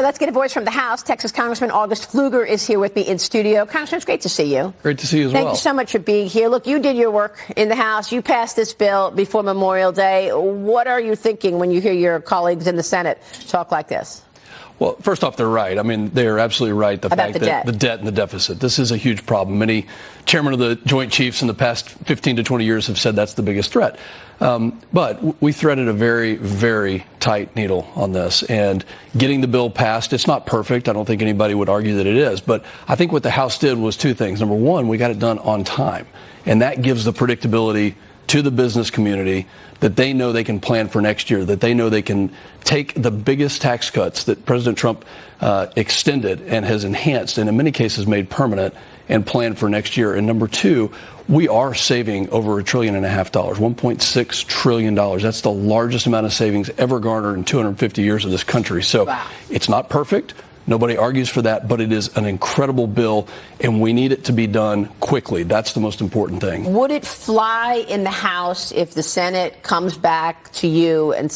Let's get a voice from the House. Texas Congressman August Pfluger is here with me in studio. Congressman, it's great to see you. Great to see you as well. Thank you so much for being here. Look, you did your work in the House. You passed this bill before Memorial Day. What are you thinking when you hear your colleagues in the Senate talk like this? Well, first off, they're right. I mean, they're absolutely right. The About fact that the debt and the deficit, this is a huge problem. Many chairmen of the Joint Chiefs in the past 15 to 20 years have said that's the biggest threat. But we threaded a very, very tight needle on this. And getting the bill passed, it's not perfect. I don't think anybody would argue that it is. But I think what the House did was two things. Number one, we got it done on time. And that gives the predictability to the business community that they know they can plan for next year, that they know they can take the biggest tax cuts that President Trump extended and has enhanced and in many cases made permanent and plan for next year. And number two, we are saving over $1.5 trillion, $1.6 trillion. That's the largest amount of savings ever garnered in 250 years of this country. So wow. It's not perfect. Nobody argues for that, but it is an incredible bill, and we need it to be done quickly. That's the most important thing. Would it fly in the House if the Senate comes back to you and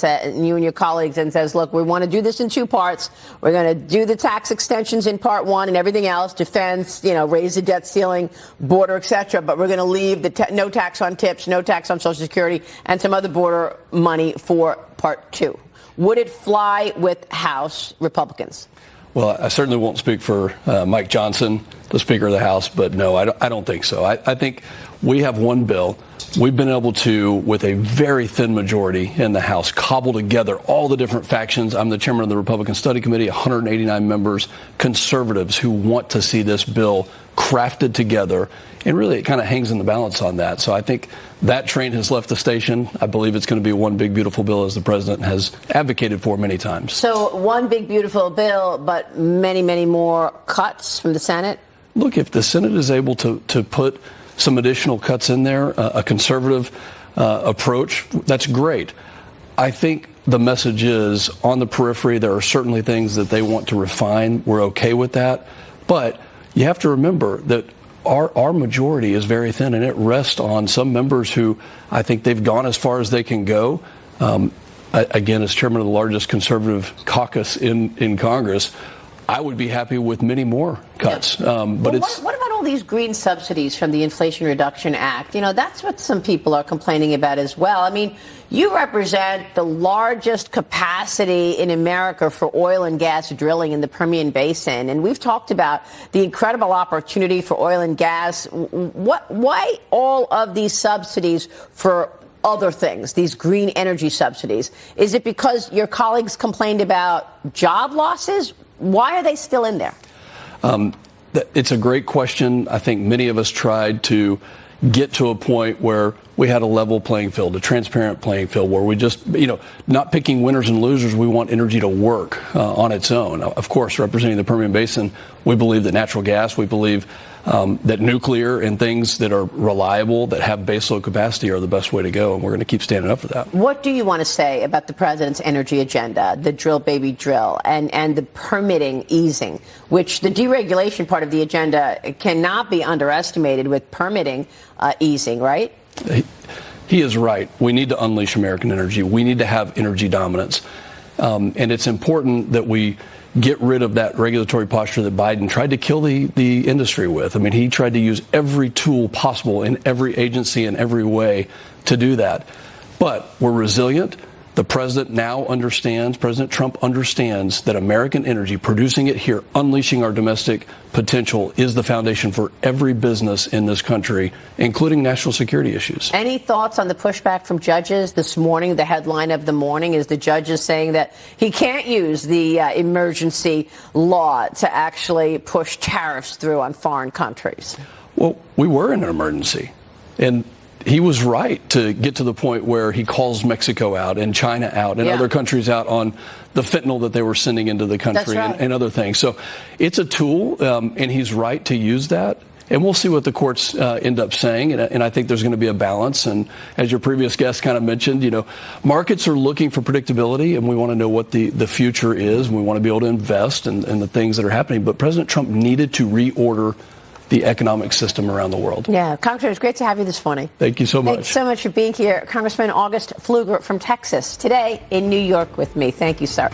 you and your colleagues and says, look, we want to do this in two parts. We're going to do the tax extensions in part one and everything else, defense, raise the debt ceiling, border, et cetera, but we're going to leave the no tax on tips, no tax on Social Security, and some other border money for part two. Would it fly with House Republicans? Well, I certainly won't speak for Mike Johnson, the Speaker of the House, but no, I don't think so. I think we have one bill. We've been able to, with a very thin majority in the House, cobble together all the different factions. I'm the chairman of the Republican Study Committee, 189 members, conservatives who want to see this bill crafted together. And really, it kind of hangs in the balance on that. So I think that train has left the station. I believe it's going to be one big, beautiful bill, as the president has advocated for many times. So one big, beautiful bill, but many, many more cuts from the Senate? Look, if the Senate is able to put some additional cuts in there, a conservative approach, that's great. I think the message is on the periphery, there are certainly things that they want to refine. We're okay with that. But you have to remember that our majority is very thin, and it rests on some members who I think they've gone as far as they can go. Again, as chairman of the largest conservative caucus in Congress, I would be happy with many more cuts. Yeah. But what about all these green subsidies from the Inflation Reduction Act? That's what some people are complaining about as well. I mean, you represent the largest capacity in America for oil and gas drilling in the Permian Basin. And we've talked about the incredible opportunity for oil and gas. Why all of these subsidies for other things, these green energy subsidies? Is it because your colleagues complained about job losses? Why are they still in there? It's a great question. I think many of us tried to get to a point where we had a level playing field, a transparent playing field, where we just, not picking winners and losers. We want energy to work on its own. Of course, representing the Permian Basin, we believe that natural gas, we believe that nuclear and things that are reliable, that have baseload capacity, are the best way to go, and we're going to keep standing up for that. What do you want to say about the president's energy agenda, the drill, baby, drill, and the permitting easing, which the deregulation part of the agenda cannot be underestimated with permitting easing, right? He is right. We need to unleash American energy. We need to have energy dominance. And it's important that we get rid of that regulatory posture that Biden tried to kill the industry with. I mean, he tried to use every tool possible in every agency in every way to do that. But we're resilient. The president now understands, President Trump understands that American energy, producing it here, unleashing our domestic potential, is the foundation for every business in this country, including national security issues. Any thoughts on the pushback from judges this morning? The headline of the morning is the judges saying that he can't use the emergency law to actually push tariffs through on foreign countries. Well, we were in an emergency, and he was right to get to the point where he calls Mexico out and China out and other countries out on the fentanyl that they were sending into the country. That's right. and other things. So it's a tool, and he's right to use that. And we'll see what the courts end up saying. And I think there's going to be a balance. And as your previous guest kind of mentioned, markets are looking for predictability, and we want to know what the future is. And we want to be able to invest in the things that are happening. But President Trump needed to reorder the economic system around the world. Yeah, Congressman, it's great to have you this morning. Thank you so much. Thanks so much for being here. Congressman August Pfluger from Texas, today in New York with me. Thank you, sir.